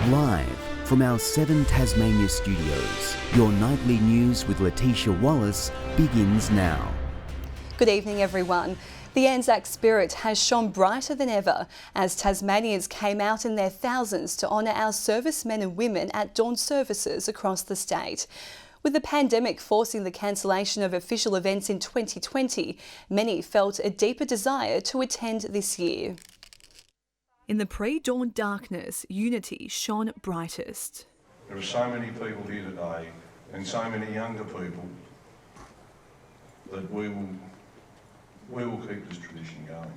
Live from our 7 Tasmania studios, your nightly news with Letitia Wallace begins now. Good evening, everyone. The Anzac spirit has shone brighter than ever as Tasmanians came out in their thousands to honour our servicemen and women at dawn services across the state. With the pandemic forcing the cancellation of official events in 2020, many felt a deeper desire to attend this year. In the pre-dawn darkness, unity shone brightest. There are so many people here today and so many younger people that we will keep this tradition going.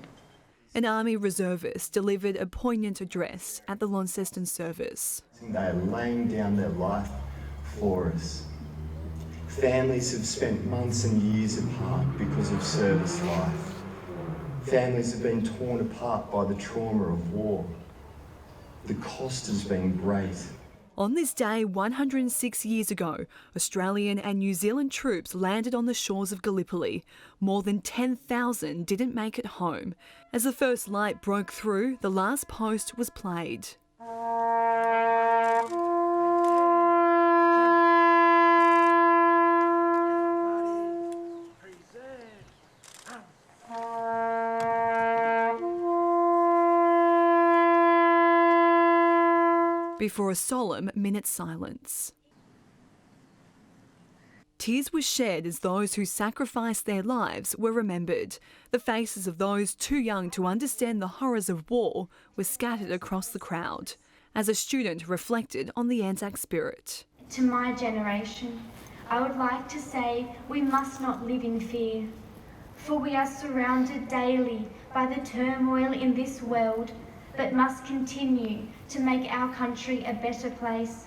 An Army reservist delivered a poignant address at the Launceston service. They are laying down their life for us. Families have spent months and years apart because of service life. Families have been torn apart by the trauma of war. The cost has been great. On this day 106 years ago, Australian and New Zealand troops landed on the shores of Gallipoli. More than 10,000 didn't make it home. As the first light broke through, the last post was played. Before a solemn minute's silence. Tears were shed as those who sacrificed their lives were remembered. The faces of those too young to understand the horrors of war were scattered across the crowd, as a student reflected on the Anzac spirit. To my generation, I would like to say we must not live in fear, for we are surrounded daily by the turmoil in this world, but must continue to make our country a better place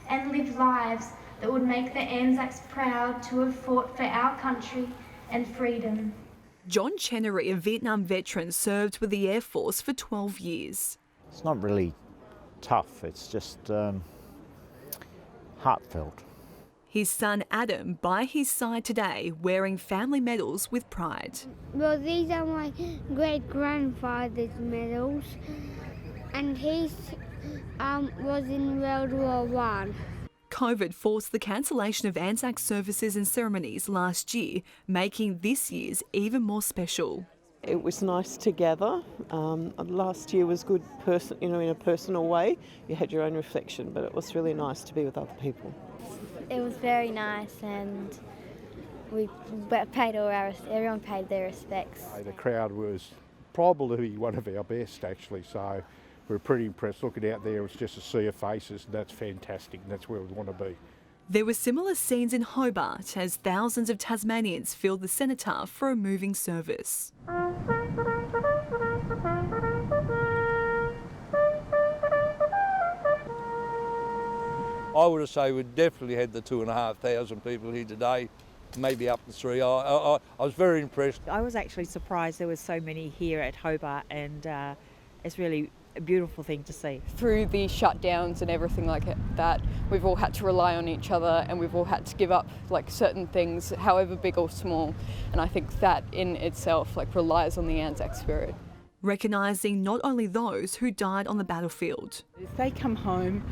and live lives that would make the Anzacs proud to have fought for our country and freedom. John Chenery, a Vietnam veteran, served with the Air Force for 12 years. It's not really tough, it's just heartfelt. His son Adam by his side today, wearing family medals with pride. Well, these are my great-grandfather's medals, and he was in World War I. COVID forced the cancellation of Anzac services and ceremonies last year, making this year's even more special. It was nice to gather. Last year was good, in a personal way. You had your own reflection, but it was really nice to be with other people. It was very nice, and everyone paid their respects. The crowd was probably one of our best, actually, so we were pretty impressed. Looking out there, it was just a sea of faces, and that's fantastic, and that's where we want to be. There were similar scenes in Hobart as thousands of Tasmanians filled the cenotaph for a moving service. I would have said we definitely had the 2,500 people here today, maybe up to 3. I was very impressed. I was actually surprised there were so many here at Hobart, and it's really a beautiful thing to see. Through the shutdowns and everything like that, we've all had to rely on each other, and we've all had to give up certain things, however big or small. And I think that in itself relies on the Anzac spirit. Recognising not only those who died on the battlefield. If they come home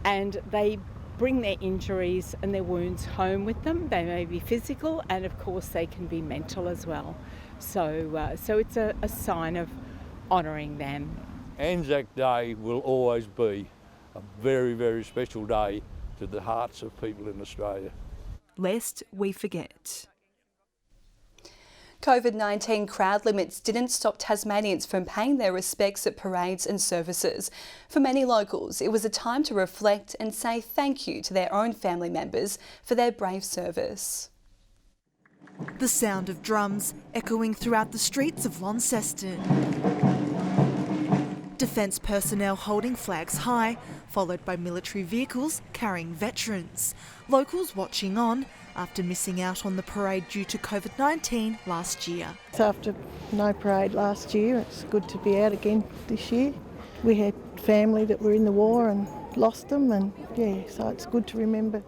and they bring their injuries and their wounds home with them, they may be physical, and of course they can be mental as well. So it's a sign of honouring them. Anzac Day will always be a very, very special day to the hearts of people in Australia. Lest we forget. COVID-19 crowd limits didn't stop Tasmanians from paying their respects at parades and services. For many locals, it was a time to reflect and say thank you to their own family members for their brave service. The sound of drums echoing throughout the streets of Launceston. Defence personnel holding flags high, followed by military vehicles carrying veterans. Locals watching on after missing out on the parade due to COVID-19 last year. So after no parade last year, it's good to be out again this year. We had family that were in the war and lost them, and so it's good to remember.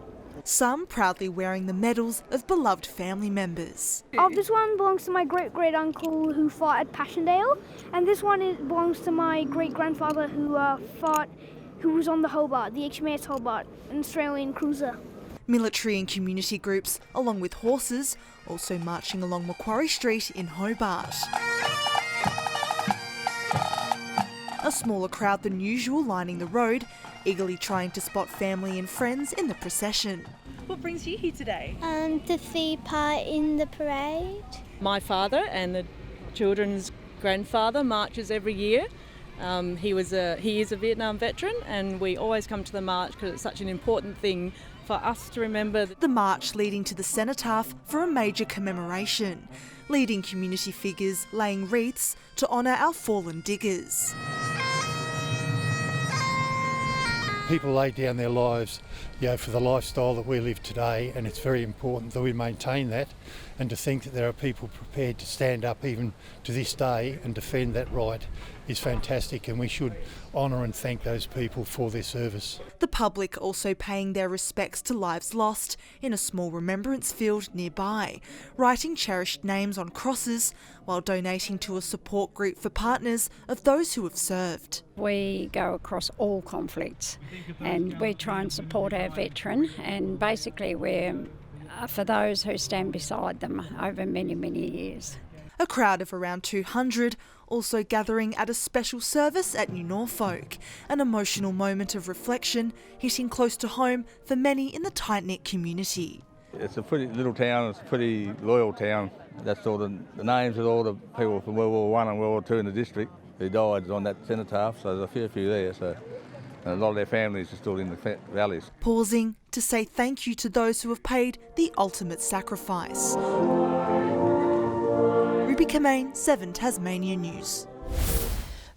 Some proudly wearing the medals of beloved family members. This one belongs to my great-great-uncle who fought at Passchendaele, and this one belongs to my great-grandfather who who was on the Hobart, the HMAS Hobart, an Australian cruiser. Military and community groups, along with horses, also marching along Macquarie Street in Hobart. A smaller crowd than usual lining the road, eagerly trying to spot family and friends in the procession. What brings you here today? To see part in the parade. My father and the children's grandfather marches every year. He is a Vietnam veteran, and we always come to the march because it's such an important thing for us to remember. The march leading to the cenotaph for a major commemoration, leading community figures laying wreaths to honour our fallen diggers. People lay down their lives, for the lifestyle that we live today, and it's very important that we maintain that, and to think that there are people prepared to stand up even to this day and defend that right is fantastic, and we should honour and thank those people for their service. The public also paying their respects to lives lost in a small remembrance field nearby, writing cherished names on crosses while donating to a support group for partners of those who have served. We go across all conflicts and we try and support our veteran, and basically we're for those who stand beside them over many, many years. A crowd of around 200 also gathering at a special service at New Norfolk, an emotional moment of reflection hitting close to home for many in the tight-knit community. It's a pretty little town, it's a pretty loyal town. That's all the names of all the people from World War I and World War II in the district who died on that cenotaph, so there's a fair few there. So and a lot of their families are still in the valleys. Pausing to say thank you to those who have paid the ultimate sacrifice. Ruby Kamane, 7 Tasmania News.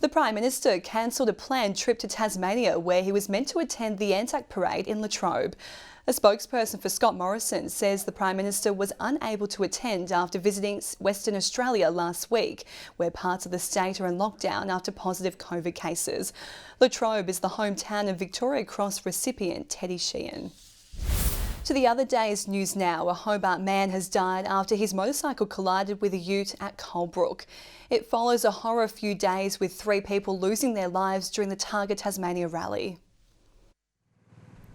The Prime Minister cancelled a planned trip to Tasmania where he was meant to attend the Anzac Parade in Latrobe. A spokesperson for Scott Morrison says the Prime Minister was unable to attend after visiting Western Australia last week, where parts of the state are in lockdown after positive COVID cases. Latrobe is the hometown of Victoria Cross recipient Teddy Sheehan. To the other day's news now, a Hobart man has died after his motorcycle collided with a ute at Colebrook. It follows a horror few days with 3 people losing their lives during the Targa Tasmania rally.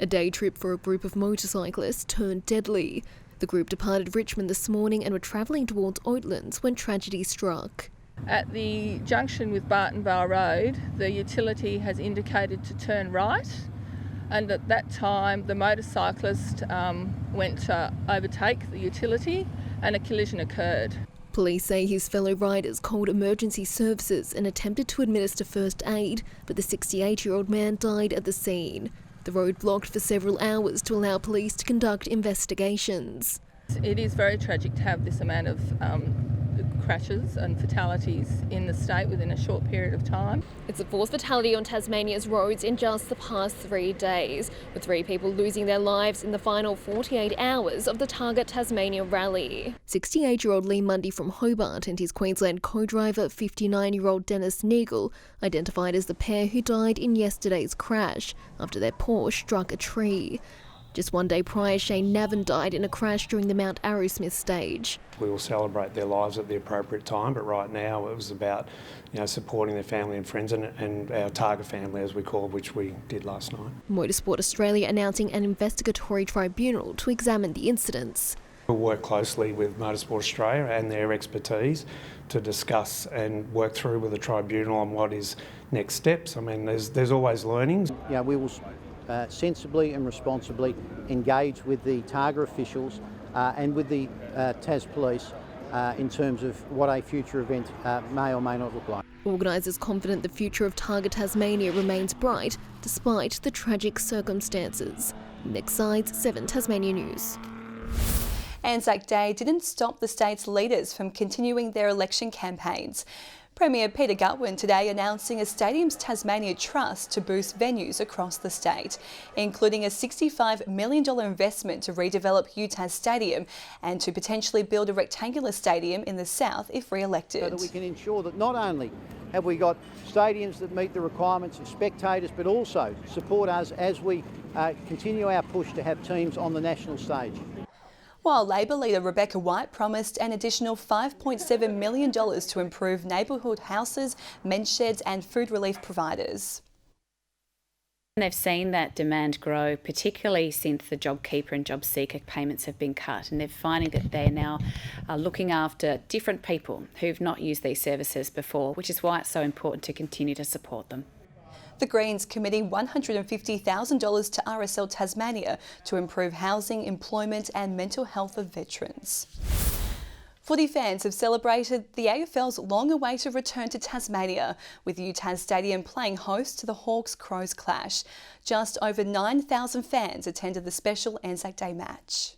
A day trip for a group of motorcyclists turned deadly. The group departed Richmond this morning and were travelling towards Oatlands when tragedy struck. At the junction with Barton Bar Road, the utility has indicated to turn right, and at that time the motorcyclist went to overtake the utility and a collision occurred. Police say his fellow riders called emergency services and attempted to administer first aid, but the 68-year-old man died at the scene. The road blocked for several hours to allow police to conduct investigations. It is very tragic to have this amount of crashes and fatalities in the state within a short period of time. It's the 4th fatality on Tasmania's roads in just the past 3 days, with 3 people losing their lives in the final 48 hours of the Targa Tasmania rally. 68-year-old Lee Mundy from Hobart and his Queensland co-driver, 59-year-old Dennis Neagle, identified as the pair who died in yesterday's crash after their Porsche struck a tree. Just 1 day prior, Shane Navin died in a crash during the Mount Arrowsmith stage. We will celebrate their lives at the appropriate time, but right now it was about supporting their family and friends and our Targa family, as we call it, which we did last night. Motorsport Australia announcing an investigatory tribunal to examine the incidents. We'll work closely with Motorsport Australia and their expertise to discuss and work through with the tribunal on what is next steps. I mean, there's always learnings. We will sensibly and responsibly engage with the Targa officials and with the Tas Police in terms of what a future event may or may not look like. Organisers confident the future of Targa Tasmania remains bright despite the tragic circumstances. Nick Sides, 7 Tasmania News. Anzac Day didn't stop the state's leaders from continuing their election campaigns. Premier Peter Gutwein today announcing a Stadiums Tasmania Trust to boost venues across the state, including a $65 million investment to redevelop UTAS Stadium and to potentially build a rectangular stadium in the south if re-elected. So that we can ensure that not only have we got stadiums that meet the requirements of spectators, but also support us as we continue our push to have teams on the national stage. While Labor leader Rebecca White promised an additional $5.7 million to improve neighbourhood houses, men's sheds and food relief providers. And they've seen that demand grow, particularly since the JobKeeper and JobSeeker payments have been cut, and they're finding that they're now looking after different people who've not used these services before, which is why it's so important to continue to support them. The Greens committing $150,000 to RSL Tasmania to improve housing, employment and mental health of veterans. Footy fans have celebrated the AFL's long-awaited return to Tasmania, with UTAS Stadium playing host to the Hawks-Crows clash. Just over 9,000 fans attended the special Anzac Day match.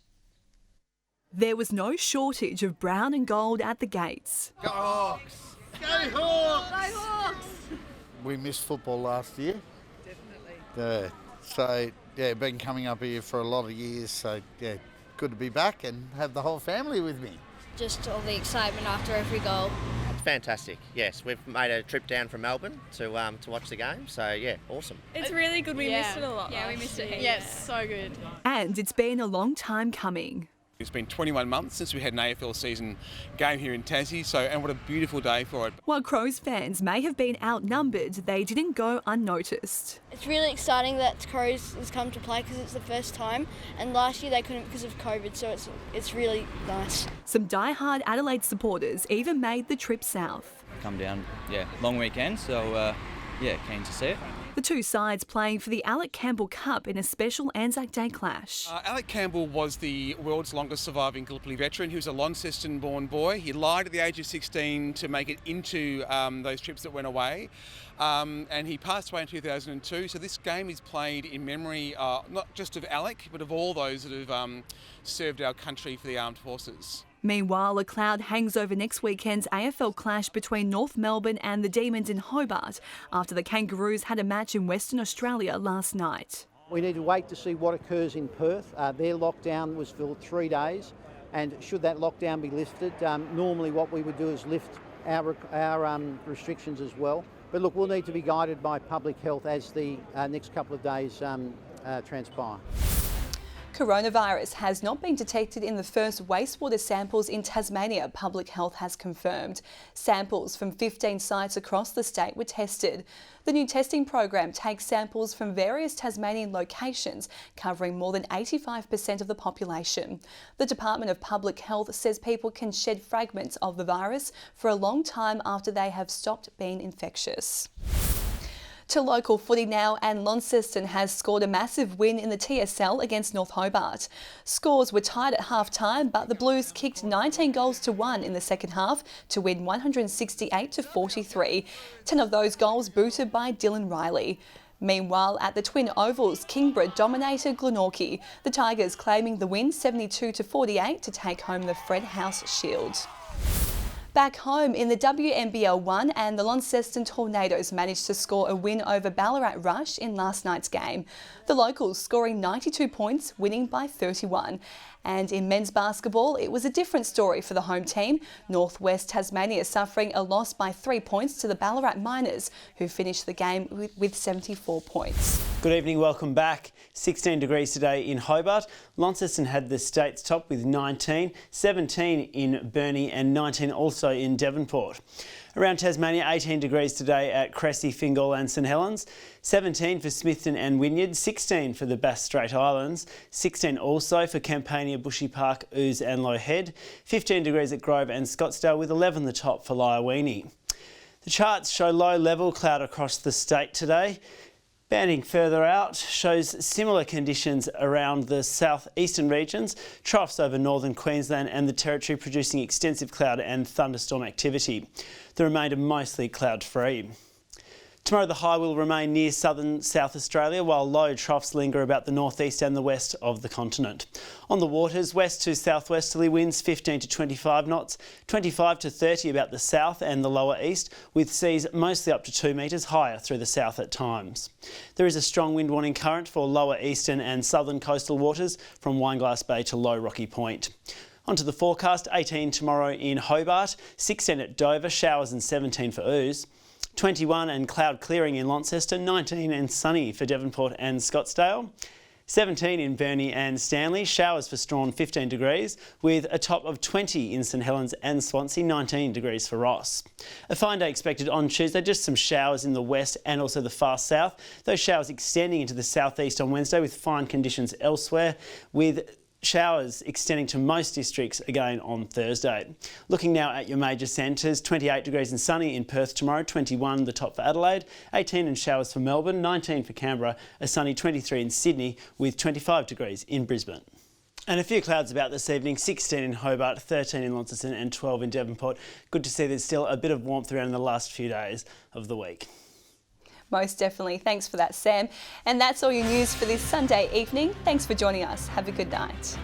There was no shortage of brown and gold at the gates. Go Hawks! Go Hawks! Go Hawks! We missed football last year. Definitely. Been coming up here for a lot of years, so good to be back and have the whole family with me. Just all the excitement after every goal. It's fantastic, yes. We've made a trip down from Melbourne to watch the game, so yeah, awesome. It's really good, we missed it a lot. Yeah, we missed it. Yes, so good. And it's been a long time coming. It's been 21 months since we had an AFL season game here in Tassie, and what a beautiful day for it. While Crows fans may have been outnumbered, they didn't go unnoticed. It's really exciting that Crows has come to play because it's the first time, and last year they couldn't because of COVID, so it's really nice. Some die-hard Adelaide supporters even made the trip south. Come down, long weekend, so keen to see it. The two sides playing for the Alec Campbell Cup in a special Anzac Day clash. Alec Campbell was the world's longest surviving Gallipoli veteran. He was a Launceston-born boy. He lied at the age of 16 to make it into those trips that went away. And he passed away in 2002. So this game is played in memory not just of Alec, but of all those that have served our country for the armed forces. Meanwhile, a cloud hangs over next weekend's AFL clash between North Melbourne and the Demons in Hobart after the Kangaroos had a match in Western Australia last night. We need to wait to see what occurs in Perth. Their lockdown was for 3 days, and should that lockdown be lifted, normally what we would do is lift our restrictions as well. But look, we'll need to be guided by public health as the next couple of days transpire. Coronavirus has not been detected in the first wastewater samples in Tasmania, Public Health has confirmed. Samples from 15 sites across the state were tested. The new testing program takes samples from various Tasmanian locations, covering more than 85% of the population. The Department of Public Health says people can shed fragments of the virus for a long time after they have stopped being infectious. To local footy now, and Launceston has scored a massive win in the TSL against North Hobart. Scores were tied at half-time, but the Blues kicked 19 goals to 1 in the second half to win 168-43. 10 of those goals booted by Dylan Riley. Meanwhile, at the Twin Ovals, Kingborough dominated Glenorchy, the Tigers claiming the win 72-48 to take home the Fred House Shield. Back home in the WNBL 1, and the Launceston Tornadoes managed to score a win over Ballarat Rush in last night's game. The locals scoring 92 points, winning by 31. And in men's basketball, it was a different story for the home team. Northwest Tasmania suffering a loss by 3 points to the Ballarat Miners, who finished the game with 74 points. Good evening, welcome back. 16 degrees today in Hobart. Launceston had the state's top with 19, 17 in Burnie and 19 also in Devonport. Around Tasmania, 18 degrees today at Cressy, Fingal and St Helens, 17 for Smithton and Wynyard, 16 for the Bass Strait Islands, 16 also for Campania, Bushy Park, Ouse and Low Head, 15 degrees at Grove and Scottsdale with 11 the top for Lyowini. The charts show low level cloud across the state today. Banding further out shows similar conditions around the southeastern regions, troughs over northern Queensland and the Territory producing extensive cloud and thunderstorm activity. The remainder mostly cloud-free. Tomorrow the high will remain near southern South Australia, while low troughs linger about the northeast and the west of the continent. On the waters, west to southwesterly winds 15 to 25 knots, 25 to 30 about the south and the lower east, with seas mostly up to 2 metres higher through the south at times. There is a strong wind warning current for lower eastern and southern coastal waters from Wineglass Bay to Low Rocky Point. Onto the forecast, 18 tomorrow in Hobart, 16 at Dover, showers and 17 for Ouse. 21 and cloud clearing in Launceston, 19 and sunny for Devonport and Scottsdale. 17 in Burnie and Stanley, showers for Strawn 15 degrees, with a top of 20 in St Helens and Swansea, 19 degrees for Ross. A fine day expected on Tuesday, just some showers in the west and also the far south. Those showers extending into the southeast on Wednesday with fine conditions elsewhere, with showers extending to most districts again on Thursday. Looking now at your major centres, 28 degrees and sunny in Perth tomorrow, 21 the top for Adelaide, 18 in showers for Melbourne, 19 for Canberra, a sunny 23 in Sydney with 25 degrees in Brisbane. And a few clouds about this evening, 16 in Hobart, 13 in Launceston and 12 in Devonport. Good to see there's still a bit of warmth around in the last few days of the week. Most definitely. Thanks for that, Sam. And that's all your news for this Sunday evening. Thanks for joining us. Have a good night.